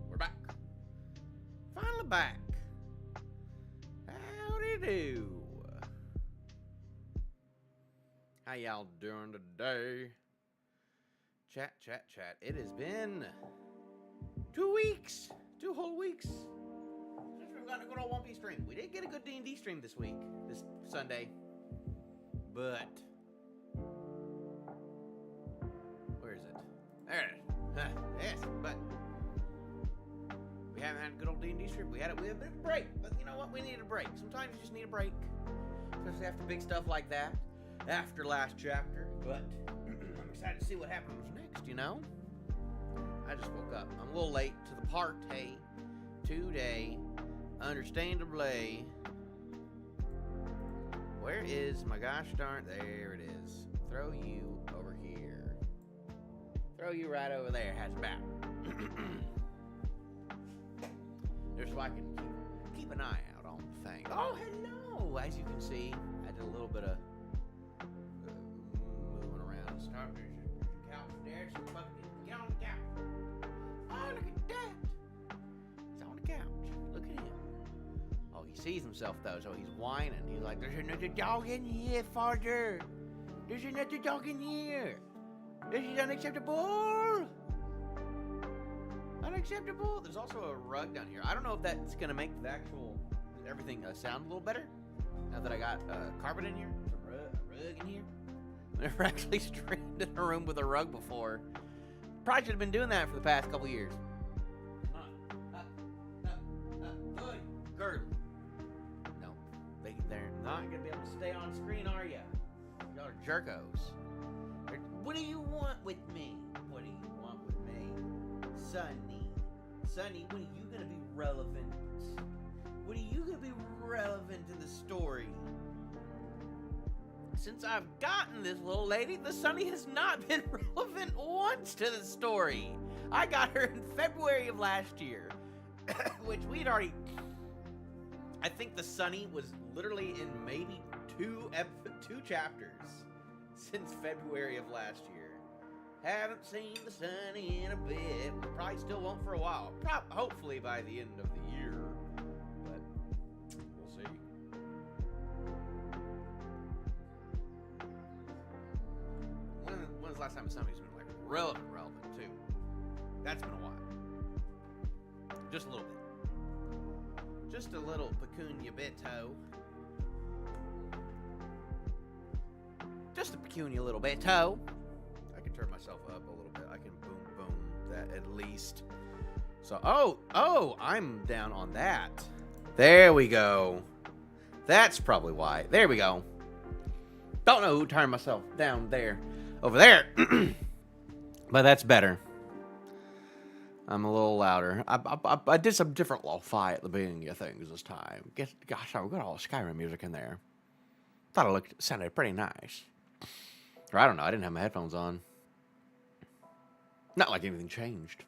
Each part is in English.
We're back. Finally back. Howdy do. How y'all doing today? Chat. It has been 2 weeks. 2 whole weeks since we've gotten a good old One Piece stream. We did get a good D&D stream this week, this Sunday. But where is it? There it is. Yes, but we haven't had a good old D&D stream. We had a bit of a break, but you know what? We need a break. Sometimes you just need a break, especially after big stuff like that. After last chapter, but I'm excited to see what happens next. You know, I just woke up. I'm a little late to the party today. Understandably. Where is my gosh darn? There it is. Throw you over here. Throw you right over there. How's about? Just so I can keep an eye out on the thing. Oh, hello! As you can see, I did a little bit of moving around. Start. There's a couch there. So get on the couch. Oh, look at that! He's on the couch. Look at him. Oh, he sees himself though, so he's whining. He's like, "There's another dog in here, father. There's another dog in here. This is unacceptable. Unacceptable." There's also a rug down here. I don't know if that's gonna make the actual everything sound a little better. Now that I got carpet in here, a rug in here. I've never actually streamed in a room with a rug before. Probably should have been doing that for the past couple years. Girdle. No, they're not gonna be able to stay on screen, are ya? Y'all are jerkos. What do you want with me? What do you want with me? Sonny, when are you gonna be relevant? When are you gonna be relevant to the story? Since I've gotten this little lady, the Sunny has not been relevant once to the story. I got her in February of last year, which we'd already... I think the Sunny was literally in maybe two chapters since February of last year. Haven't seen the Sunny in a bit. We probably still won't for a while. Hopefully by the end of the year. But we'll see. When's the last time somebody's been like relevant too? That's been a while. Just a little bit. Just a little pecunia bit-o. Just a pecunia little bit-o. I can turn myself up a little bit. I can boom that at least. So, oh, I'm down on that. There we go. That's probably why. There we go. Don't know who turned myself down there. Over there. But that's better. I'm a little louder. I did some different lo-fi at the beginning of things this time. Gosh, we got all the Skyrim music in there. Thought it sounded pretty nice. Or I don't know, I didn't have my headphones on. Not like anything changed.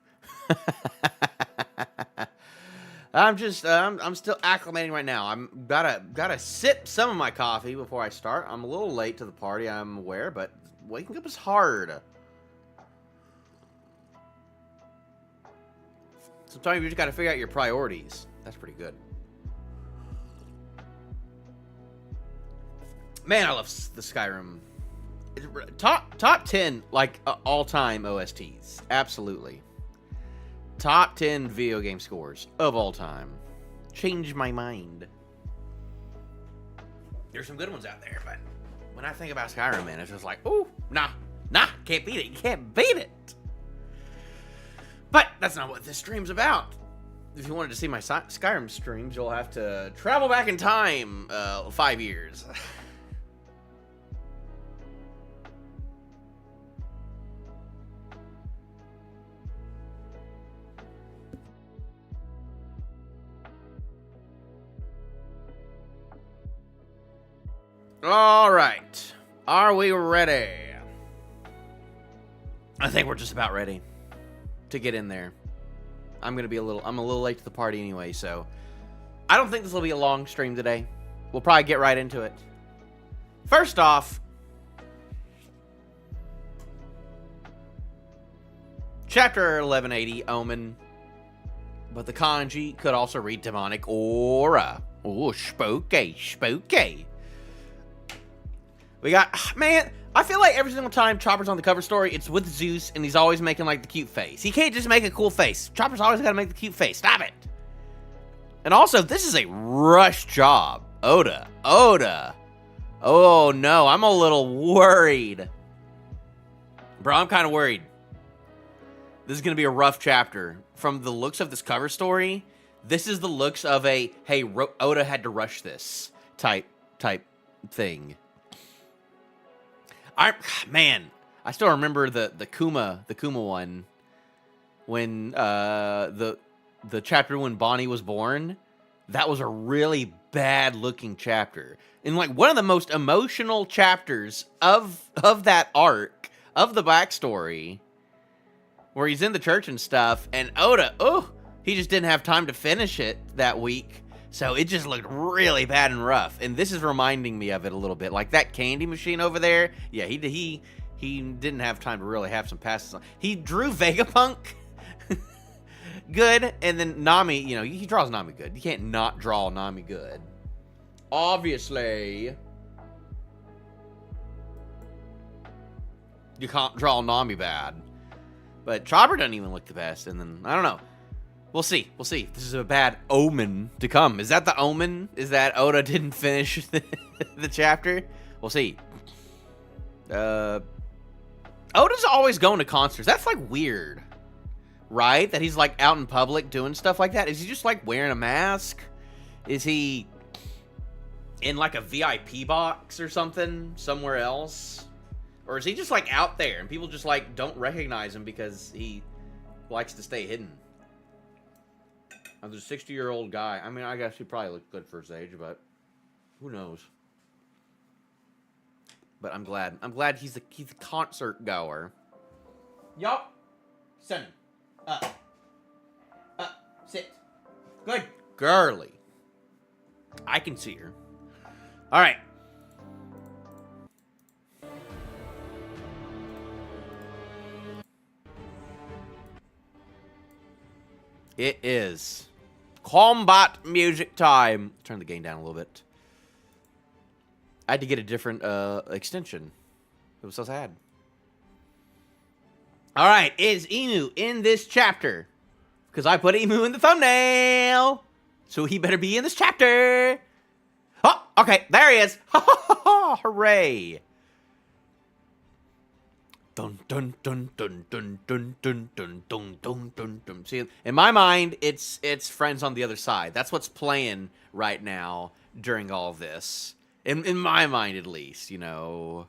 I'm still acclimating right now. I'm gotta sip some of my coffee before I start. I'm a little late to the party, I'm aware, but waking up is hard. Sometimes you just gotta figure out your priorities. That's pretty good. Man, I love the Skyrim. Top 10, like, all-time OSTs. Absolutely. Top 10 video game scores of all time. Changed my mind. There's some good ones out there, but when I think about Skyrim, man, it's just like, ooh, nah, can't beat it. You can't beat it. But that's not what this stream's about. If you wanted to see my Skyrim streams, you'll have to travel back in time 5 years. All right. Are we ready? I think we're just about ready to get in there. I'm a little late to the party anyway, so I don't think this will be a long stream today. We'll probably get right into it. First off, Chapter 1180, Omen. But the kanji could also read demonic aura. Ooh, spooky. We got, man, I feel like every single time Chopper's on the cover story, it's with Zeus, and he's always making, like, the cute face. He can't just make a cool face. Chopper's always got to make the cute face. Stop it. And also, this is a rush job. Oda. Oh, no, I'm a little worried. Bro, I'm kind of worried. This is going to be a rough chapter. From the looks of this cover story, this is the looks of a, hey, Oda had to rush this type thing. I still remember the Kuma one when the chapter when Bonnie was born. That was a really bad looking chapter, and like one of the most emotional chapters of that arc of the backstory, where he's in the church and stuff, and Oda, he just didn't have time to finish it that week. So it just looked really bad and rough. And this is reminding me of it a little bit. Like that candy machine over there. Yeah, he didn't have time to really have some passes on. He drew Vegapunk good. And then Nami, he draws Nami good. You can't not draw Nami good. Obviously. You can't draw Nami bad. But Chopper doesn't even look the best. And then, I don't know. We'll see. This is a bad omen to come. Is that the omen? Is that Oda didn't finish the chapter? We'll see. Oda's always going to concerts. That's like weird, right? That he's like out in public doing stuff like that. Is he just like wearing a mask? Is he in like a VIP box or something somewhere else? Or is he just like out there and people just like don't recognize him because he likes to stay hidden? There's a 60-year-old guy. I mean, I guess he probably looked good for his age, but who knows? But I'm glad he's a concert goer. Yup. Son. Up. Sit. Good. Girly. I can see her. All right. It is combat music time. Turn the gain down a little bit. I had to get a different extension. It was so sad. All right, is Emu in this chapter? Because I put Emu in the thumbnail. So he better be in this chapter. Oh, okay, there he is. Hooray. Dun dun dun dun dun dun dun dun dun dun dun dun. See, in my mind, it's Friends on the Other Side. That's what's playing right now during all of this. In my mind, at least, you know.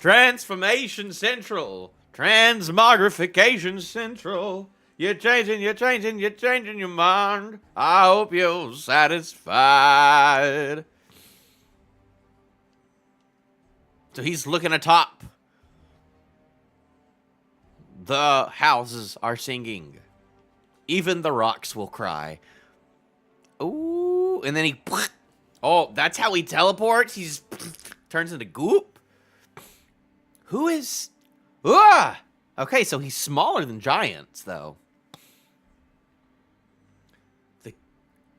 Transformation Central. Transmogrification Central. You're changing your mind. I hope you're satisfied. So he's looking atop. The houses are singing. Even the rocks will cry. Ooh, and then he... Oh, that's how he teleports? He just turns into goop? Who is... Ah! Okay, so he's smaller than giants, though.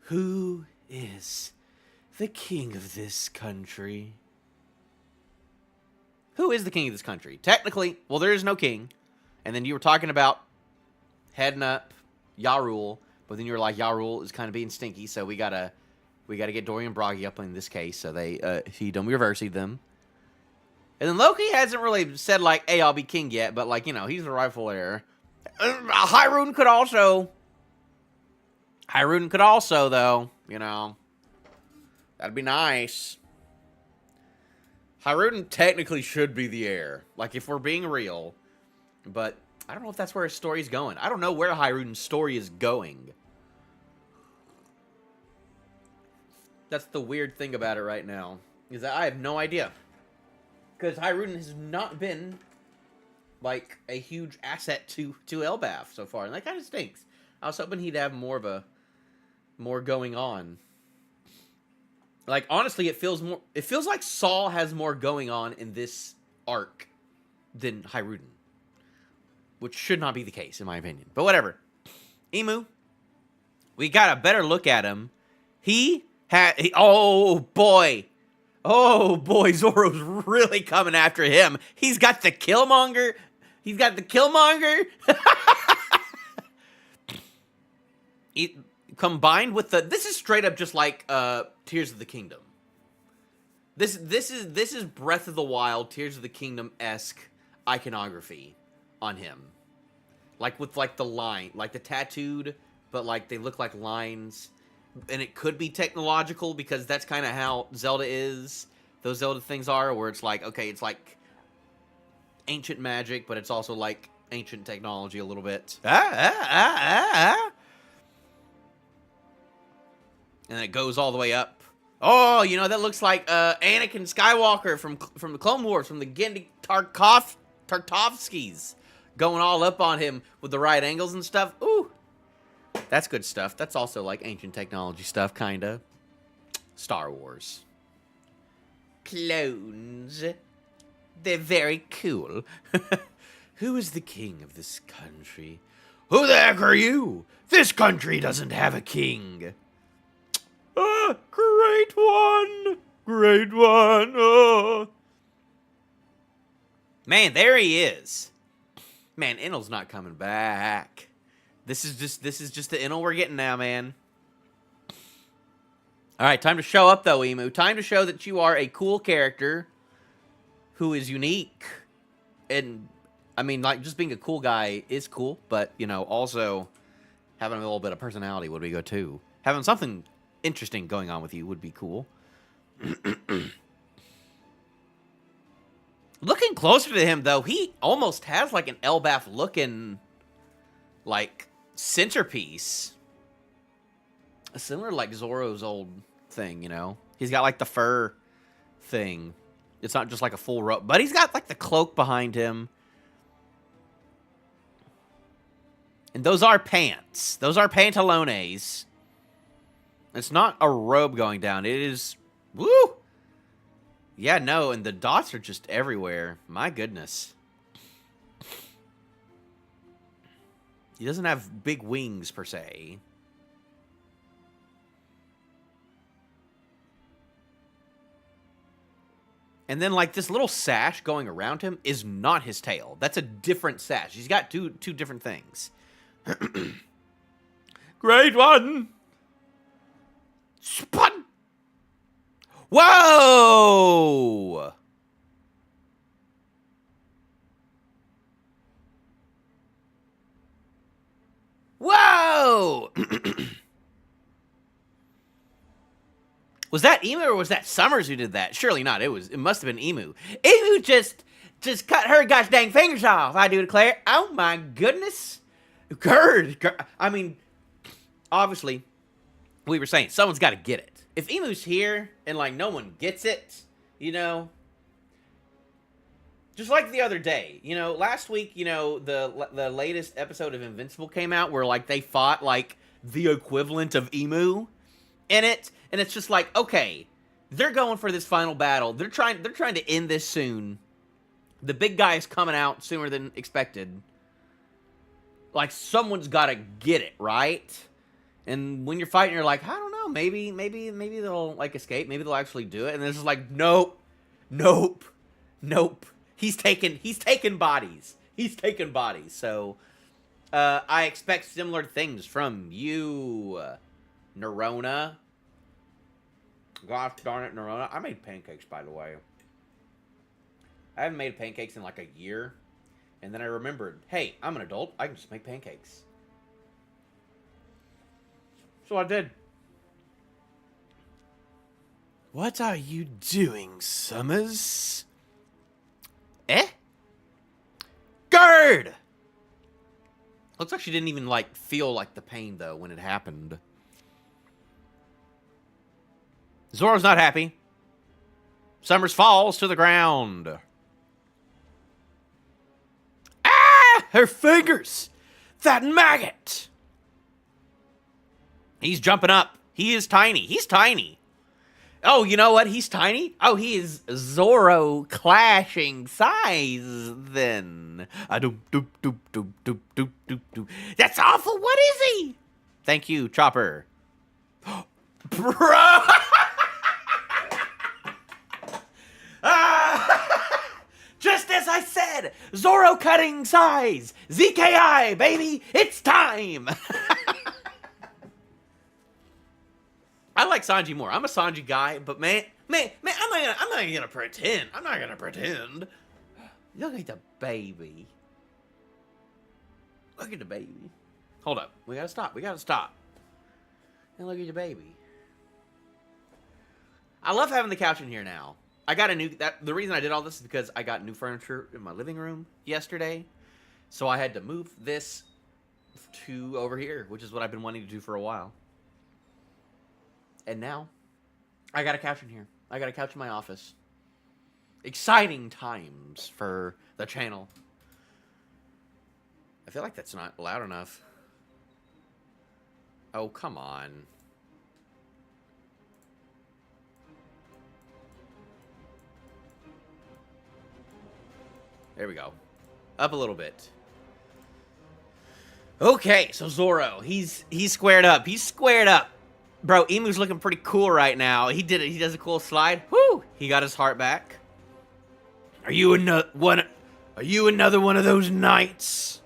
Who is the king of this country? Who is the king of this country? Technically, well, there is no king. And then you were talking about heading up Yarul, but then you were like, Yarul is kind of being stinky, so we gotta get Dorian Broggy up in this case. So they we reversing them. And then Loki hasn't really said like, hey, I'll be king yet, but like, you know, he's the rightful heir. Hyrule could also, though, you know. That'd be nice. Hyrule technically should be the heir. Like, if we're being real. But I don't know if that's where his story's going. I don't know where Hyruden's story is going. That's the weird thing about it right now. Is that I have no idea. Because Hyrule has not been, like, a huge asset to Elbaf so far. And that kind of stinks. I was hoping he'd have more going on. Like, honestly, it feels like Saul has more going on in this arc than Hyrule. Which should not be the case, in my opinion. But whatever. Emu. We got a better look at him. Oh, boy. Oh, boy. Zoro's really coming after him. He's got the Killmonger. Combined with the... This is straight up just like Tears of the Kingdom. This is Breath of the Wild, Tears of the Kingdom-esque iconography on him. Like with like the line, like the tattooed, but like they look like lines. And it could be technological because that's kind of how Zelda is. Those Zelda things are, where it's like, okay, it's like ancient magic, but it's also like ancient technology a little bit. And it goes all the way up. Oh, you know, that looks like Anakin Skywalker from the Clone Wars, from the Gendy Tartakovskys. Going all up on him with the right angles and stuff. Ooh. That's good stuff. That's also like ancient technology stuff, kind of. Star Wars. Clones. They're very cool. Who is the king of this country? Who the heck are you? This country doesn't have a king. Great one. Great one. Oh. Man, there he is. Man, Enel's not coming back. This is just the Enel we're getting now, man. All right, time to show up, though, Emu. Time to show that you are a cool character who is unique. And, I mean, like, just being a cool guy is cool, but, you know, also having a little bit of personality would be good, too. Having something interesting going on with you would be cool. Looking closer to him, though, he almost has, like, an Elbaph-looking, like, centerpiece. Similar to, like, Zoro's old thing, you know? He's got, like, the fur thing. It's not just, like, a full robe. But he's got, like, the cloak behind him. And those are pants. Those are pantalones. It's not a robe going down. It is... Woo! Yeah, no, and the dots are just everywhere. My goodness. He doesn't have big wings, per se. And then, like, this little sash going around him is not his tail. That's a different sash. He's got two different things. Great one! Spun! Whoa! Whoa! Was that Emu or was that Summers who did that? Surely not. It must have been Emu. Emu just cut her gosh dang fingers off, I do declare. Oh my goodness. Gerd. I mean, obviously, we were saying someone's got to get it. If Emu's here and like no one gets it, you know, just like the other day, you know, last week, you know, the latest episode of Invincible came out where like they fought like the equivalent of Emu in it, and it's just like, okay, they're going for this final battle. They're trying to end this soon. The big guy is coming out sooner than expected. Like someone's got to get it, right? And when you're fighting, you're like, I don't know, maybe they'll like escape, maybe they'll actually do it. And this is like, nope. He's taken bodies. So, I expect similar things from you, Nerona. Gosh darn it, Nerona. I made pancakes, by the way. I haven't made pancakes in like a year. And then I remembered, hey, I'm an adult. I can just make pancakes. So I did. What are you doing, Summers? Eh? Gerd! Looks like she didn't even, like, feel like the pain, though, when it happened. Zoro's not happy. Summers falls to the ground. Ah! Her fingers! That maggot! He's jumping up. He is tiny. He's tiny. Oh, you know what? He's tiny? Oh, he is Zoro clashing size, then. That's awful. What is he? Thank you, Chopper. Bro! Just as I said, Zoro cutting size. ZKI, baby. It's time. I like Sanji more. I'm a Sanji guy, but man, I'm not gonna pretend. I'm not gonna pretend. Look at the baby. Look at the baby. Hold up. We gotta stop. And look at the baby. I love having the couch in here now. I got a new... the reason I did all this is because I got new furniture in my living room yesterday. So I had to move this to over here, which is what I've been wanting to do for a while. And now, I got a couch in here. I got a couch in my office. Exciting times for the channel. I feel like that's not loud enough. Oh, come on. There we go. Up a little bit. Okay, so Zoro, he's squared up. He's squared up. Bro, Emu's looking pretty cool right now. He did it. He does a cool slide. Whoo! He got his heart back. Are you another one of those knights?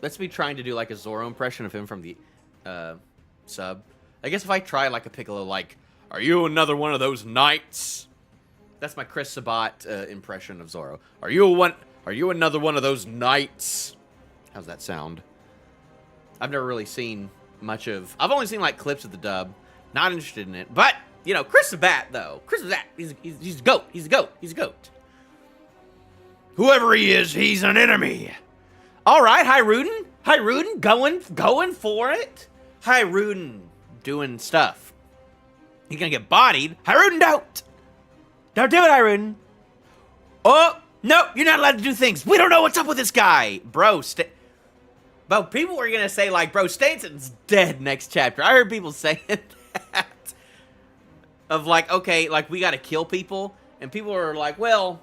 Let's be trying to do like a Zoro impression of him from the sub. I guess if I try like a Piccolo, like, are you another one of those knights? That's my Chris Sabat impression of Zoro. Are you another one of those knights? How's that sound? I've never really seen much of... I've only seen, like, clips of the dub. Not interested in it. But, you know, Chris Sabat, though. Chris Sabat, he's a goat. He's a goat. He's a goat. Whoever he is, he's an enemy. All right, Hiruden going for it. Hiruden doing stuff. He's gonna get bodied. Hiruden, don't! Don't do it, Hiruden. Oh, no, you're not allowed to do things. We don't know what's up with this guy. Bro, but people were gonna say, like, bro, Stanson's dead next chapter. I heard people saying that. Of like, okay, like, we gotta kill people. And people are like, well,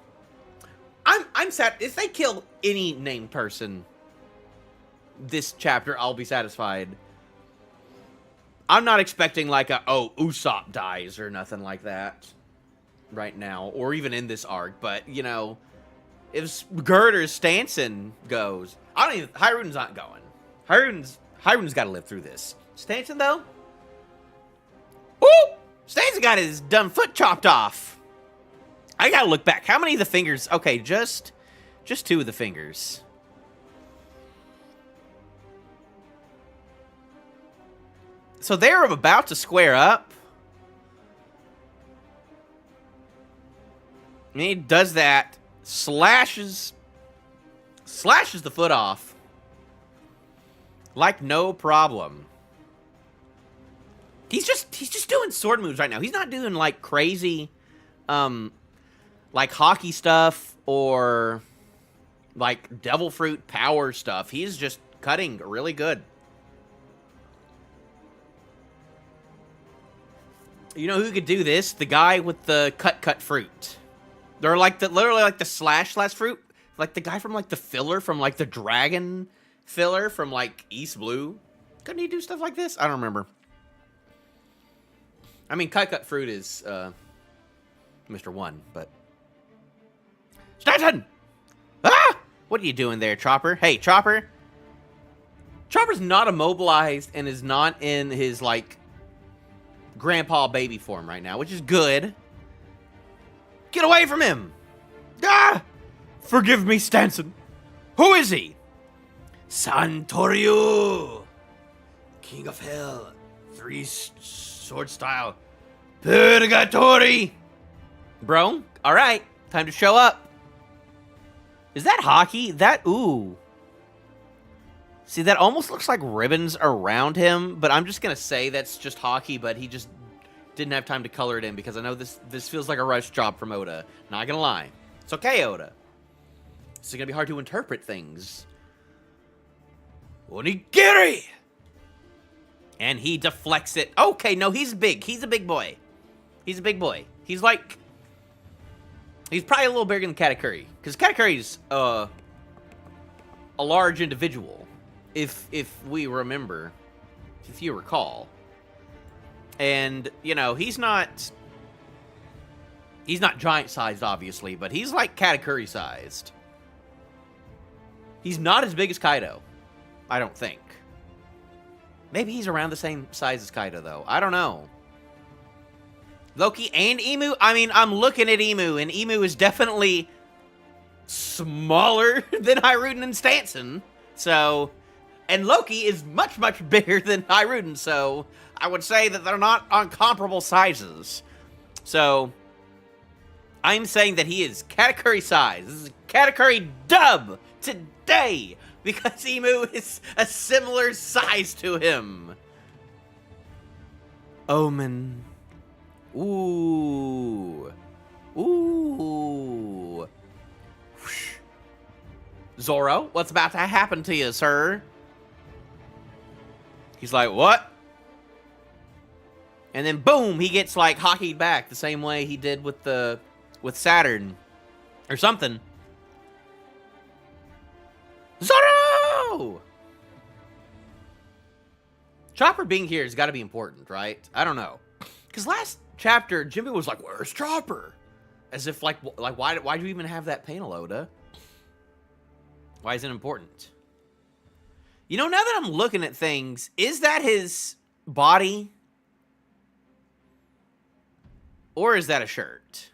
I'm sad. If they kill any named person this chapter, I'll be satisfied. I'm not expecting like Usopp dies or nothing like that right now, or even in this arc. But, you know, if Gerd or Stanson goes, Hiruden's not going. Hiruden's got to live through this. Stanson, though, Stanza got his dumb foot chopped off. I gotta look back. How many of the fingers? Okay, just 2 of the fingers. So they're about to square up. And he does that, slashes the foot off. Like no problem. He's just doing sword moves right now. He's not doing like crazy like hockey stuff or like devil fruit power stuff. He's just cutting really good. You know who could do this? The guy with the cut fruit. They're like literally like the slash fruit. Like the guy from like the filler from like the dragon filler from like East Blue. Couldn't he do stuff like this? I don't remember. I mean, cut fruit is Mr. 1, but Stanton! Ah! What are you doing there, Chopper? Hey, Chopper. Chopper's not immobilized and is not in his like grandpa baby form right now, which is good. Get away from him! Ah! Forgive me, Stanson. Who is he? Santorio, King of Hell, 3 sword style, Purgatory. Bro, alright. Time to show up. Is that hockey? Ooh. See, that almost looks like ribbons around him, but I'm just gonna say that's just hockey, but he just didn't have time to color it in because I know this feels like a rush job from Oda. Not gonna lie. It's okay, Oda. It's gonna be hard to interpret things. Onigiri! And he deflects it. Okay, no, he's big. He's a big boy. He's a big boy. He's like... He's probably a little bigger than Katakuri. Because Katakuri's a large individual. If we remember. If you recall. And, you know, he's not giant-sized, obviously. But he's like Katakuri-sized. He's not as big as Kaido. I don't think. Maybe he's around the same size as Kaido, though. I don't know. Loki and Emu? I mean, I'm looking at Emu, and Emu is definitely smaller than Hiruden and Stanson. So, and Loki is much, much bigger than Hiruden, so I would say that they're not on comparable sizes. So, I'm saying that he is Katakuri size. This is Katakuri dub today, because Emu is a similar size to him. Omen. Ooh. Ooh. Whoosh. Zoro, what's about to happen to you, sir? He's like, what? And then boom, he gets like hockeyed back the same way he did with Saturn or something. Zoro! Chopper being here has got to be important, right? I don't know. Because last chapter, Jimmy was like, where's Chopper? As if, like why do you even have that panel, Oda? Why is it important? You know, now that I'm looking at things, is that his body? Or is that a shirt?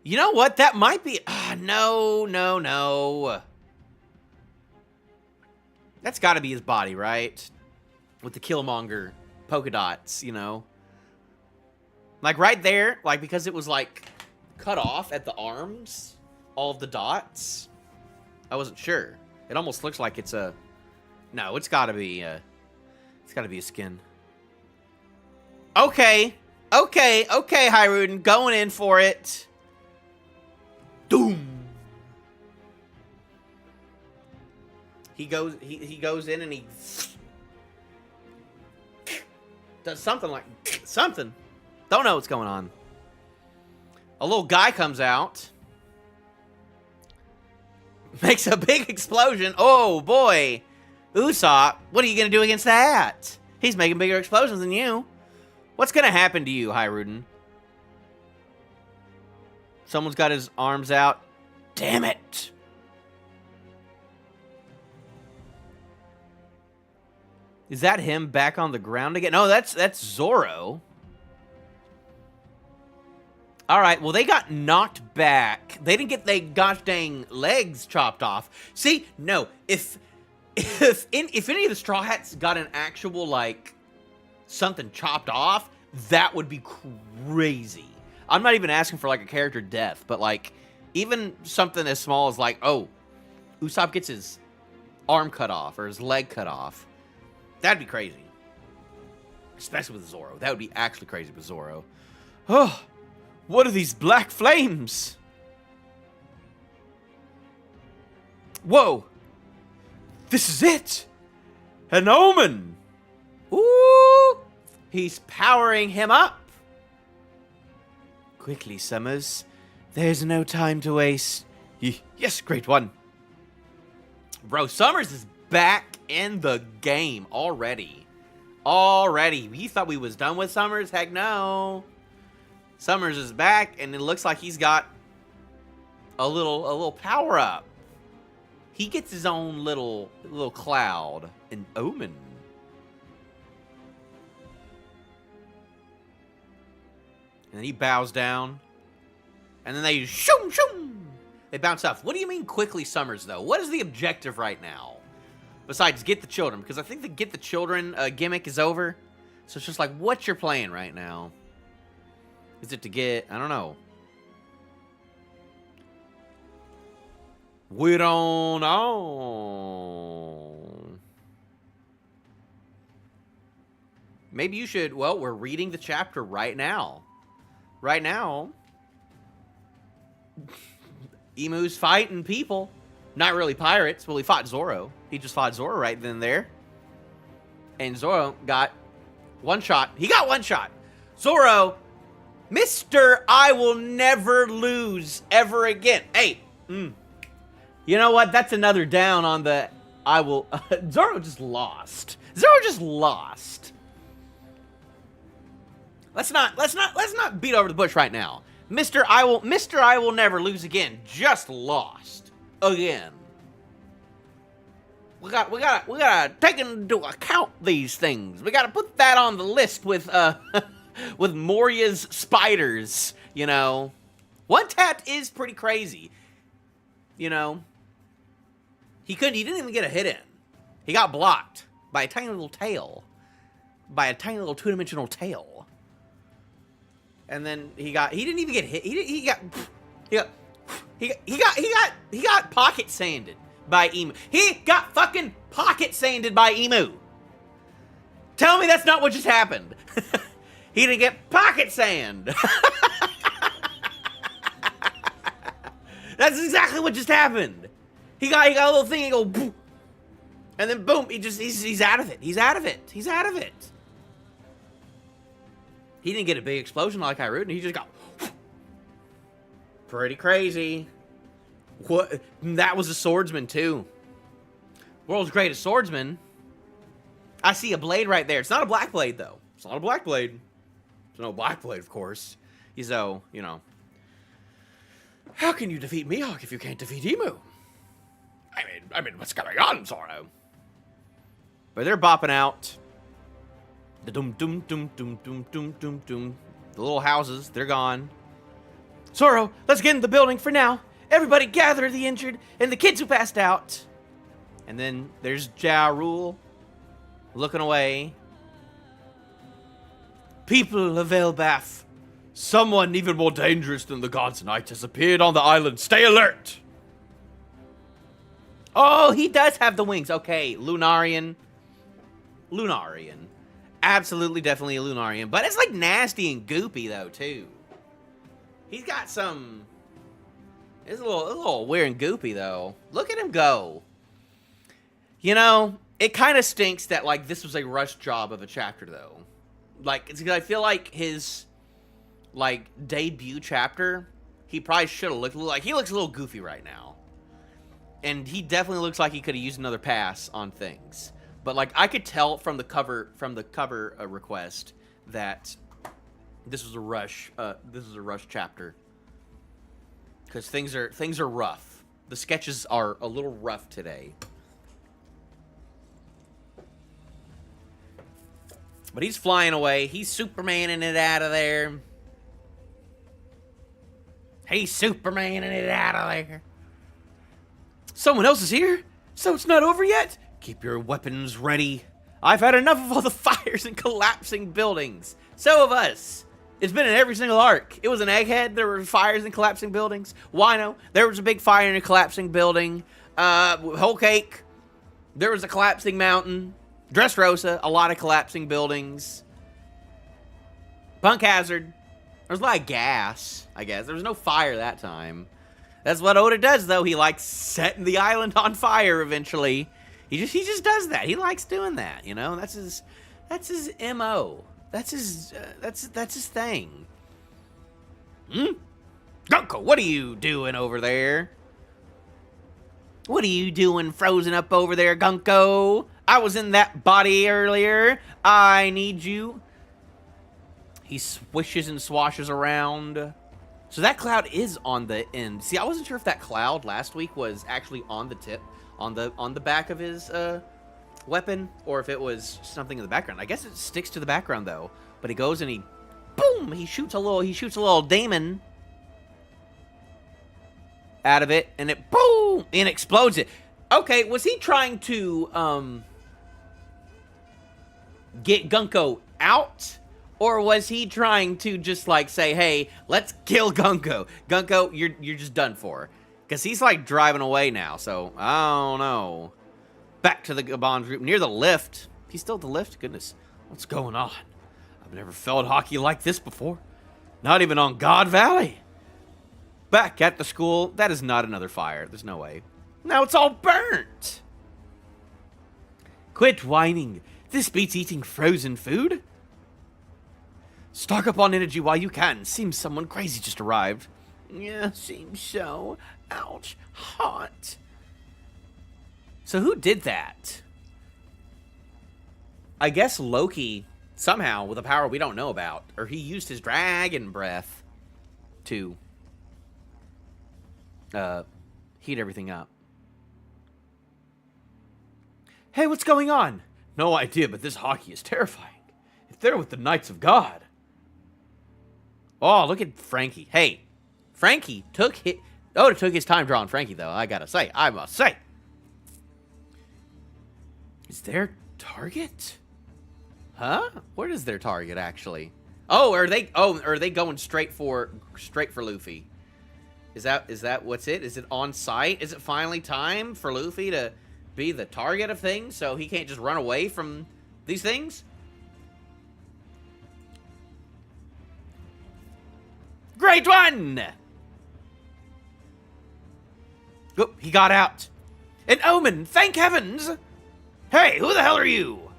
You know what? That might be... no. That's got to be his body, right? With the Killmonger polka dots, you know? Like, right there, like, because it was, like, cut off at the arms, all of the dots. I wasn't sure. It almost looks like it's a... No, it's got to be a skin. Okay, Hiruden, going in for it. Doom. He goes in and he does something like something. Don't know what's going on. A little guy comes out. Makes a big explosion. Oh boy. Usopp, what are you going to do against that? He's making bigger explosions than you. What's going to happen to you, Hiruden? Someone's got his arms out. Damn it. Is that him back on the ground again? No, that's Zoro. All right, well, they got knocked back. They didn't get their gosh dang legs chopped off. See, no, if any of the Straw Hats got an actual, like, something chopped off, that would be crazy. I'm not even asking for, like, a character death, but, like, even something as small as, like, oh, Usopp gets his arm cut off or his leg cut off. That'd be crazy. Especially with Zoro. That would be actually crazy with Zoro. Oh, what are these black flames? Whoa. This is it. An omen. Ooh. He's powering him up. Quickly, Summers. There's no time to waste. Yes, great one. Bro, Summers is back in the game already. Already. You thought we was done with Summers? Heck no. Summers is back, and it looks like he's got a little power up. He gets his own little cloud, an omen. And then he bows down, and then they shoom shoom. They bounce off. What do you mean quickly, Summers? Though, what is the objective right now? Besides, get the children, because I think the get the children gimmick is over. So it's just like, what's your plan right now? Is it to get, I don't know. We don't know. Maybe you should, well, we're reading the chapter right now. Right now. Emu's fighting people. Not really pirates. Well, he fought Zoro. He just fought Zoro right then and there. And Zoro got one shot. He got one shot. Zoro, Mr. I will never lose ever again. Hey, you know what? That's another down on the I will. Zoro just lost. Zoro just lost. Let's not beat over the bush right now. Mr. I will never lose again. Just lost again. We gotta take into account these things. We gotta put that on the list with with Moria's spiders, you know. One tap is pretty crazy. You know. He didn't even get a hit in. He got blocked by a tiny little tail. By a tiny little two-dimensional tail. And then he didn't even get hit. He got pocket sanded by Emu. He got fucking pocket sanded by Emu. Tell me that's not what just happened. He didn't get pocket sand. That's exactly what just happened. He got a little thing, he go, boom, and then boom, he's out of it. He's out of it. He's out of it. He didn't get a big explosion like Harald, he just got pretty crazy. What? That was a swordsman too. World's greatest swordsman. I see a blade right there. It's not a black blade though. It's not a black blade. It's no black blade, of course. So, you know. How can you defeat Mihawk if you can't defeat Emu? I mean, what's going on, Zoro? But they're bopping out. The dum dum dum dum dum dum dum dum. The little houses, they're gone. Zoro, let's get in the building for now. Everybody gather the injured and the kids who passed out. And then there's Ja Rule looking away. People of Elbaf, someone even more dangerous than the God's Knight has appeared on the island. Stay alert! Oh, he does have the wings. Okay, Lunarian. Absolutely, definitely a Lunarian. But it's like nasty and goopy, though, too. He's got some... It's a little weird and goopy, though. Look at him go. You know, it kind of stinks that, like, this was a rush job of a chapter, though. Like, I feel like his, like, debut chapter, he probably should have looked a little, like, he looks a little goofy right now. And he definitely looks like he could have used another pass on things. But, like, I could tell from the cover request that this was a rush chapter. Because things are rough. The sketches are a little rough today. But he's flying away. He's Supermaning it out of there. He's Supermaning it out of there. Someone else is here? So it's not over yet? Keep your weapons ready. I've had enough of all the fires and collapsing buildings. So have us. It's been in every single arc. It was an Egghead. There were fires and collapsing buildings. Wino, there was a big fire and a collapsing building. Whole Cake, there was a collapsing mountain. Dressrosa, a lot of collapsing buildings. Punk Hazard, there's a lot of gas, I guess. There was no fire that time. That's what Oda does, though. He likes setting the island on fire eventually. He just does that. He likes doing that, you know? That's his MO. That's his thing. Gunko, what are you doing over there? What are you doing frozen up over there, Gunko? I was in that body earlier. I need you. He swishes and swashes around. So that cloud is on the end. See, I wasn't sure if that cloud last week was actually on the tip, on the back of his weapon, or if it was something in the background. I guess it sticks to the background though. But he goes and boom, he shoots a little daemon out of it, and it boom, and explodes it. Okay, was he trying to get Gunko out? Or was he trying to just, like, say, hey, let's kill Gunko. Gunko, you're just done for. Because he's, like, driving away now, so I don't know. Back to the Gabon group, near the lift. He's still at the lift? Goodness, what's going on? I've never felt hockey like this before. Not even on God Valley. Back at the school, that is not another fire. There's no way. Now it's all burnt. Quit whining. This beats eating frozen food. Stock up on energy while you can. Seems someone crazy just arrived. Yeah, seems so. Ouch. Hot. So who did that? I guess Loki, somehow, with a power we don't know about. Or he used his dragon breath to heat everything up. Hey, what's going on? No idea, but this hockey is terrifying. If they're with the Knights of God. Oh, look at Frankie. Hey, Frankie took his time drawing Frankie, though. I must say. Is their target? Huh? Where is their target, actually? Oh, are they going straight for Luffy? Is that what's it? Is it on site? Is it finally time for Luffy to be the target of things so he can't just run away from these things? Great one! Oh, he got out. An omen, thank heavens! Hey, who the hell are you?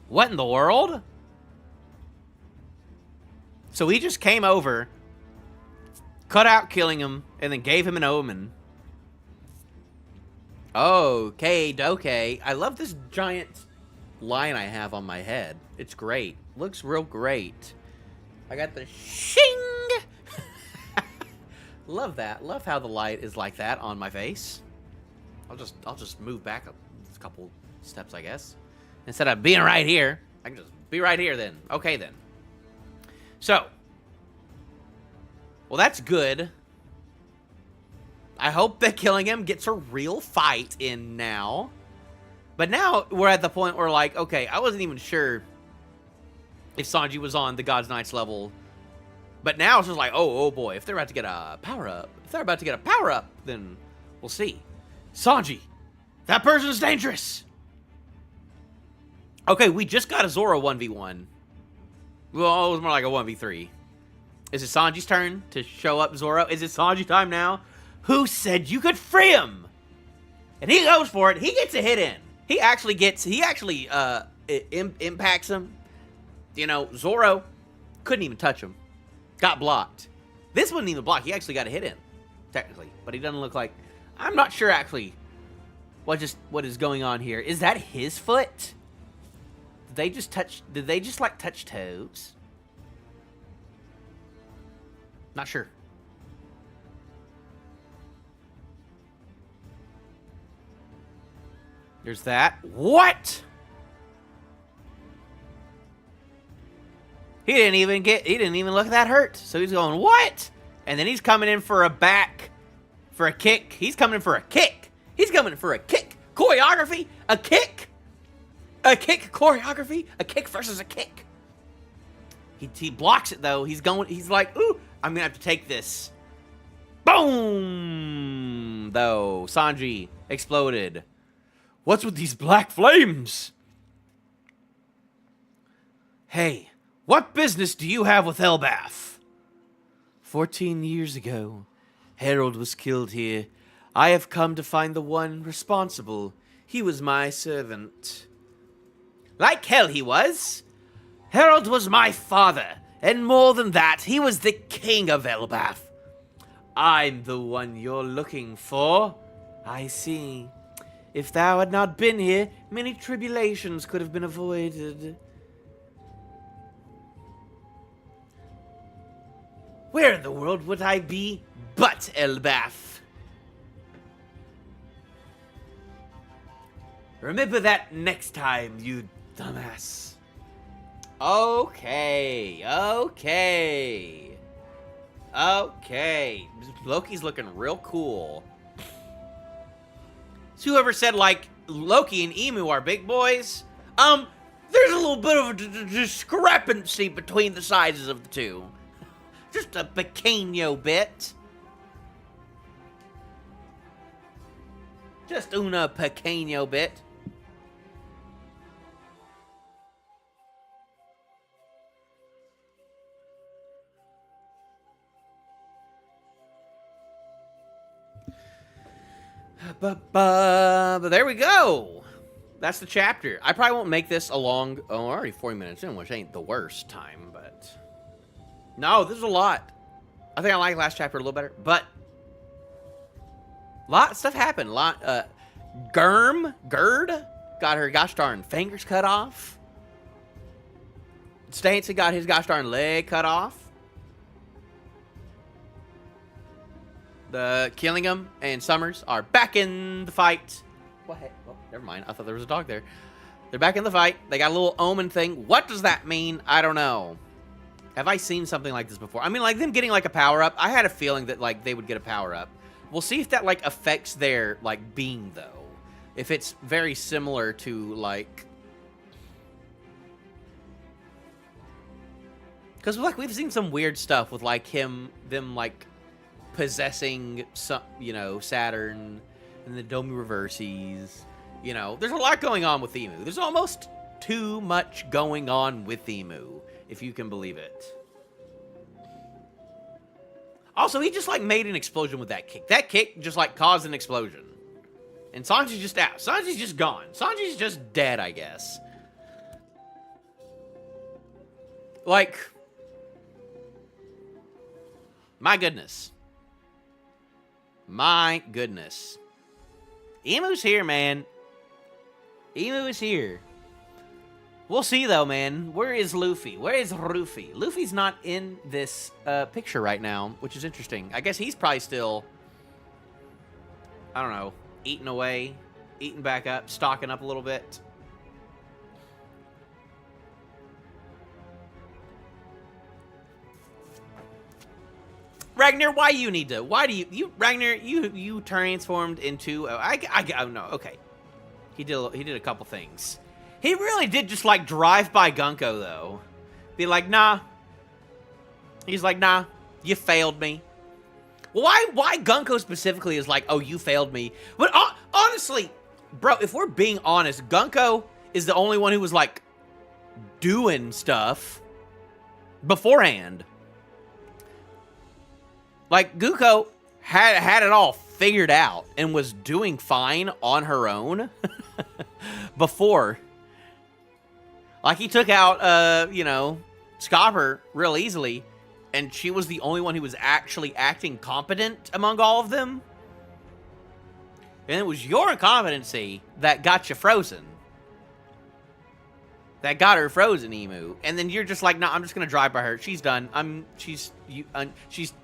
What in the world? So he just came over, cut out killing him, and then gave him an omen. Okay, doke. I love this giant line I have on my head. It's great. Looks real great. I got the shing! Love that. Love how the light is like that on my face. I'll just move back a couple steps, I guess. Instead of being right here, I can just be right here then. Okay then. So, well, that's good. I hope that killing him gets a real fight in now. But now we're at the point where, like, okay, I wasn't even sure if Sanji was on the God's Knights level. But now it's just like, oh boy, if they're about to get a power-up, then we'll see. Sanji, that person's dangerous. Okay, we just got a Zoro 1v1. Well, it was more like a 1v3. Is it Sanji's turn to show up Zoro? Is it Sanji time now? Who said you could free him? And he goes for it. He gets a hit in. He actually impacts him. You know, Zoro couldn't even touch him. Got blocked. This wasn't even blocked. He actually got a hit in, technically. But he doesn't look like... I'm not sure, actually, what is going on here. Is that his foot? Did they just touch toes? Not sure. There's that. What? He didn't even look that hurt. So he's going, what? And then he's coming in for a kick. He's coming in for a kick. He's coming in for a kick. Choreography, a kick. A kick choreography, a kick versus a kick. He blocks it though. He's like, ooh, I'm gonna have to take this. Boom! Though Sanji exploded. What's with these black flames? Hey, what business do you have with Elbaf? 14 years ago, Harald was killed here. I have come to find the one responsible. He was my servant. Like hell he was. Harald was my father, and more than that, he was the king of Elbaf. I'm the one you're looking for. I see. If thou had not been here, many tribulations could have been avoided. Where in the world would I be but Elbaf? Remember that next time, you dumbass. Okay. Loki's looking real cool. So whoever said, like, Loki and Emu are big boys, there's a little bit of a discrepancy between the sizes of the two. Just a pequeño bit. Just una pequeño bit. But there we go. That's the chapter. I probably won't make this a long... Oh, we're already 40 minutes in, which ain't the worst time, but... No, this is a lot. I think I like last chapter a little better, but... A lot of stuff happened. Gerd got her gosh darn fingers cut off. Stanson got his gosh darn leg cut off. The Killingham and Summers are back in the fight. What? Oh, never mind. I thought there was a dog there. They're back in the fight. They got a little omen thing. What does that mean? I don't know. Have I seen something like this before? I mean, like them getting like a power up. I had a feeling that like they would get a power up. We'll see if that like affects their like being though. If it's very similar to like, because like we've seen some weird stuff with like them like possessing some, you know, Saturn and the Domi reverses. You know, there's a lot going on with Emu. There's almost too much going on with Emu, if you can believe it. Also, he just like made an explosion with that kick. That kick just like caused an explosion. And Sanji's just out. Sanji's just gone. Sanji's just dead, I guess. Like, my goodness. My goodness. Emu's here, man. Emu is here. We'll see, though, man. Where is Luffy? Where is Luffy? Luffy's not in this picture right now, which is interesting. I guess he's probably still, I don't know, eating away, eating back up, stocking up a little bit. Ragnar, why do you Ragnar, you transformed into, oh no, okay. He did a couple things. He really did just like drive by Gunko though. Be like, nah. He's like, nah, you failed me. Well, why Gunko specifically is like, oh, you failed me. But honestly, bro, if we're being honest, Gunko is the only one who was like doing stuff beforehand. Like, Guko had it all figured out and was doing fine on her own before. Like, he took out, you know, Scopper real easily, and she was the only one who was actually acting competent among all of them. And it was your incompetency that got you frozen. That got her frozen, Emu. And then you're just like, nah, I'm just gonna drive by her. She's done. She's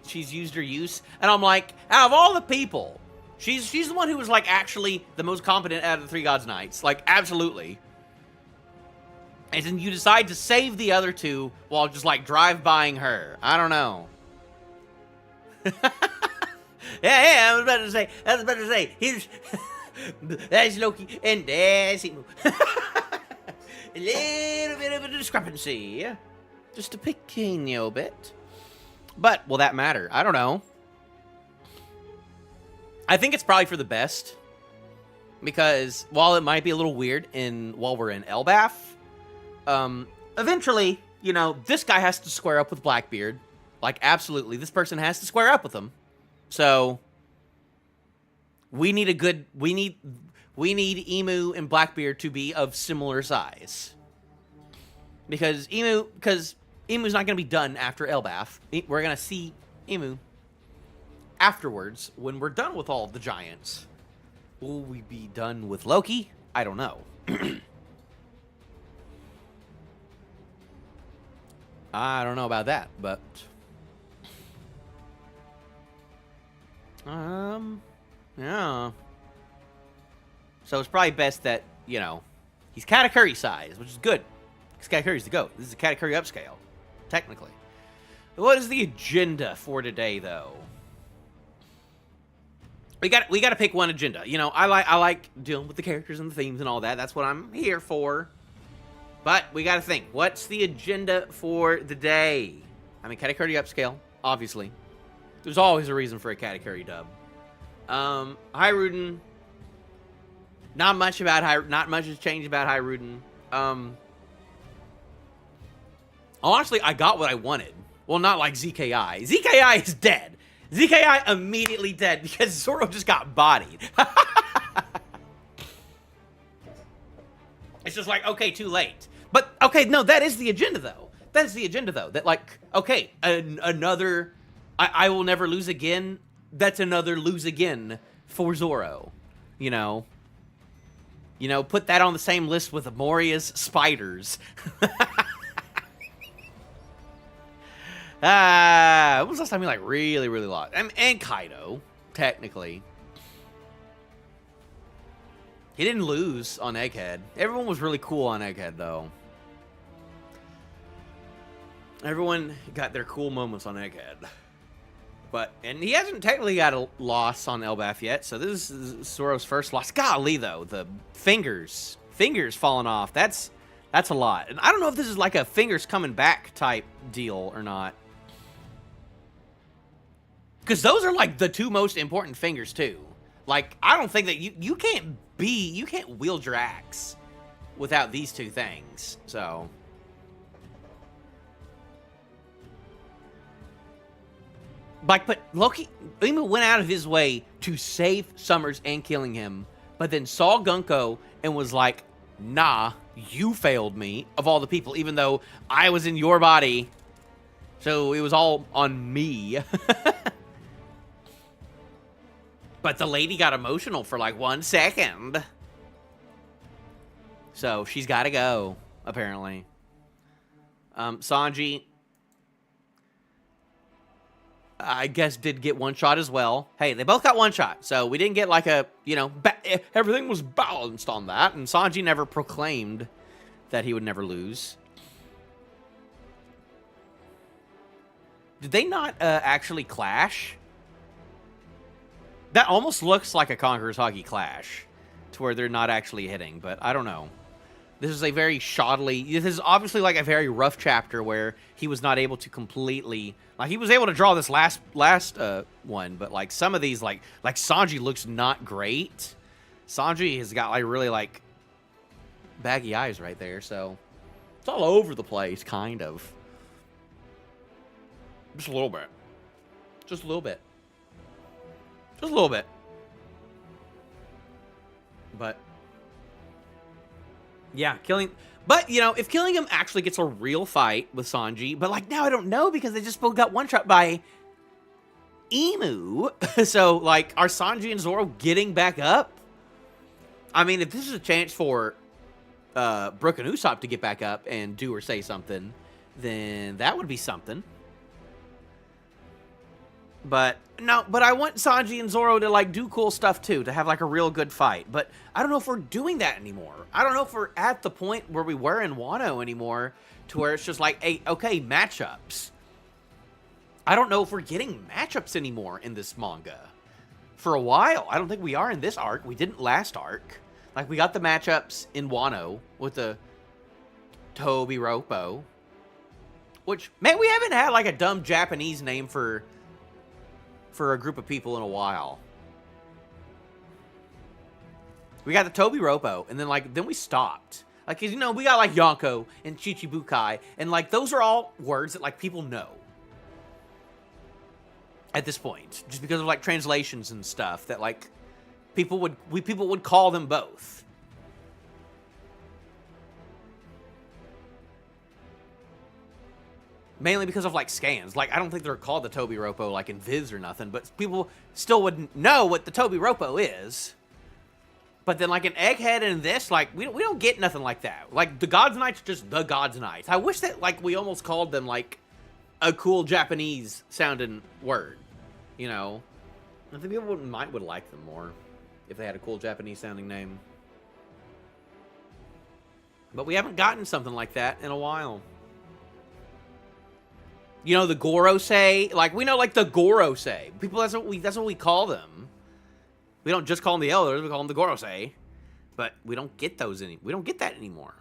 used her use. And I'm like, out of all the people She's the one who was, like, actually the most competent out of the 3 Gods Knights. Like, absolutely. And then you decide to save the other 2 while just, like, drive-bying her. I don't know. yeah, I was about to say. Here's... That's Loki, and there's Emu. A little bit of a discrepancy. Just a pequeño bit. But, will that matter? I don't know. I think it's probably for the best. Because, while it might be a little weird while we're in Elbaf, eventually, you know, this guy has to square up with Blackbeard. Like, absolutely. This person has to square up with him. So... We need Emu and Blackbeard to be of similar size. Because Emu's not going to be done after Elbaf. We're going to see Emu afterwards when we're done with all the giants. Will we be done with Loki? I don't know. I don't know about that, but... Yeah. So it's probably best that, you know, he's Katakuri size, which is good. Because Katakuri's the GOAT. This is a Katakuri upscale, technically. What is the agenda for today, though? We got to pick one agenda. You know, I like dealing with the characters and the themes and all that. That's what I'm here for. But we got to think. What's the agenda for the day? I mean, Katakuri upscale, obviously. There's always a reason for a Katakuri dub. Hiruden. Not much has changed about Hiruden. Honestly, I got what I wanted. Well, not like ZKI. ZKI is dead. ZKI immediately dead because Zoro just got bodied. It's just like, okay, too late. But, okay, no, that is the agenda, though. That is the agenda, though. That, like, okay, another... I will never lose again. That's another lose again for Zoro, you know. You know, put that on the same list with Amoria's spiders. When was the last time we, like, really, really lost? And Kaido, technically. He didn't lose on Egghead. Everyone was really cool on Egghead, though. Everyone got their cool moments on Egghead. And he hasn't technically got a loss on Elbaf yet, so this is Zoro's first loss. Golly, though, the fingers falling off, that's a lot. And I don't know if this is like a fingers coming back type deal or not. Because those are like the 2 most important fingers, too. Like, I don't think that you can't wield your axe without these 2 things, so... Like, but Loki, Emu went out of his way to save Summers and killing him, but then saw Gunko and was like, nah, you failed me, of all the people, even though I was in your body. So it was all on me. But the lady got emotional for like 1 second. So she's got to go, apparently. Sanji... I guess did get 1 shot as well. Hey, they both got 1 shot, so we didn't get like a, you know, everything was balanced on that, and Sanji never proclaimed that he would never lose. Did they not actually clash? That almost looks like a Conqueror's Haki clash, to where they're not actually hitting, but I don't know. This is a very shoddily... This is obviously like a very rough chapter where he was not able to completely... Like, he was able to draw this last one, but, like, some of these, like Sanji looks not great. Sanji has got, like, really, like, baggy eyes right there, so... It's all over the place, kind of. Just a little bit. Just a little bit. Just a little bit. But... Yeah, killing... But, you know, if Killingham actually gets a real fight with Sanji, but, like, now I don't know because they just both got one-shot by Emu. So, like, are Sanji and Zoro getting back up? I mean, if this is a chance for Brook and Usopp to get back up and do or say something, then that would be something. But no, but I want Sanji and Zoro to like do cool stuff too, to have like a real good fight. But I don't know if we're doing that anymore. I don't know if we're at the point where we were in Wano anymore, to where it's just like, hey, okay, matchups. I don't know if we're getting matchups anymore in this manga. For a while, I don't think we are in this arc. We didn't last arc. Like, we got the matchups in Wano with the Toby Roppo. Which, man, we haven't had, like, a dumb Japanese name for a group of people in a while. We got the Toby Roppo, and then, like, then we stopped. Like, you know, we got, like, Yonko and Chichibukai, and, like, those are all words that, like, people know. At this point, just because of like translations and stuff that like people would call them both. Mainly because of like scans. Like I don't think they're called the Toby Roppo like in Viz or nothing, but people still would know what the Toby Roppo is. But then like an Egghead and this, like we don't get nothing like that. Like the Gods Knights are just the Gods Knights. I wish that like we almost called them like a cool Japanese sounding word. You know, I think people would like them more if they had a cool Japanese sounding name. But we haven't gotten something like that in a while. You know, the Gorosei, like we know like the Gorosei. People, that's what we call them. We don't just call them the Elders, we call them the Gorosei. But we don't get those we don't get that anymore.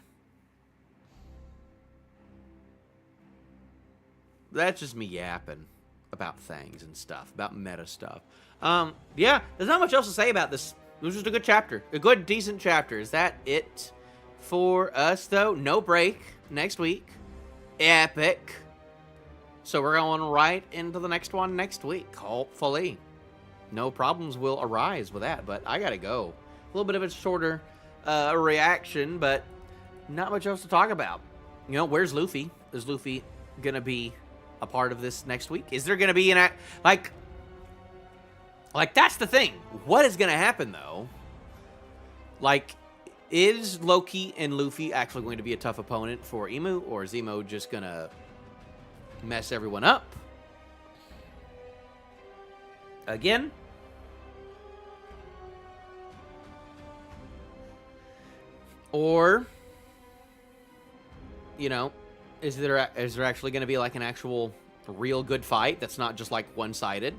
That's just me yapping about things and stuff, about meta stuff. Yeah, there's not much else to say about this. It was just a good chapter. A good, decent chapter. Is that it for us, though? No break next week. Epic. So we're going right into the next one next week, hopefully. No problems will arise with that, but I gotta go. A little bit of a shorter reaction, but not much else to talk about. You know, where's Luffy? Is Luffy gonna be a part of this next week? Is there gonna be an like that's the thing. What is gonna happen though? Like, is Loki and Luffy actually going to be a tough opponent for Emu, or is Emu just gonna mess everyone up again? Or, you know, is there actually going to be like an actual real good fight that's not just like one-sided?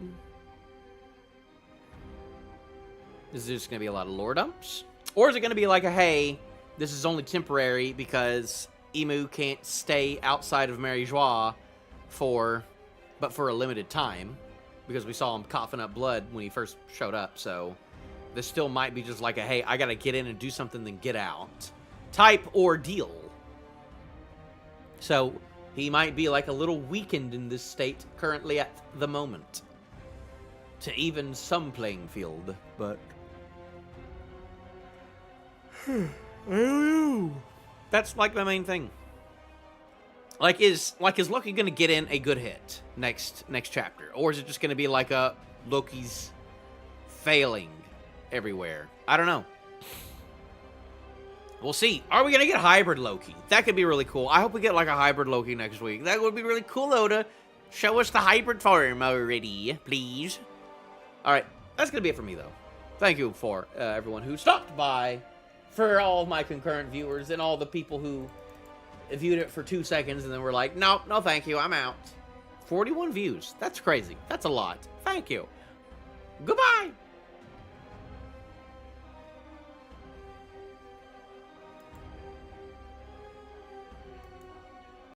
Is there just going to be a lot of lore dumps? Or is it going to be like a, hey, this is only temporary because Emu can't stay outside of Mary Joie for a limited time, because we saw him coughing up blood when he first showed up, so this still might be just like a, hey, I got to get in and do something then get out type ordeal. So he might be like a little weakened in this state currently at the moment to even some playing field, but I don't know. That's like the main thing. Like is Loki gonna get in a good hit next chapter, or is it just gonna be like a Loki's failing everywhere? I don't know. We'll see. Are we gonna get hybrid Loki? That could be really cool. I hope we get like a hybrid Loki next week. That would be really cool, Oda. Show us the hybrid form already, please. All right, that's gonna be it for me though. Thank you for everyone who stopped by, for all of my concurrent viewers and all the people who viewed it for 2 seconds and then were like, no, thank you, I'm out. 41 views. That's crazy. That's a lot. Thank you. Goodbye.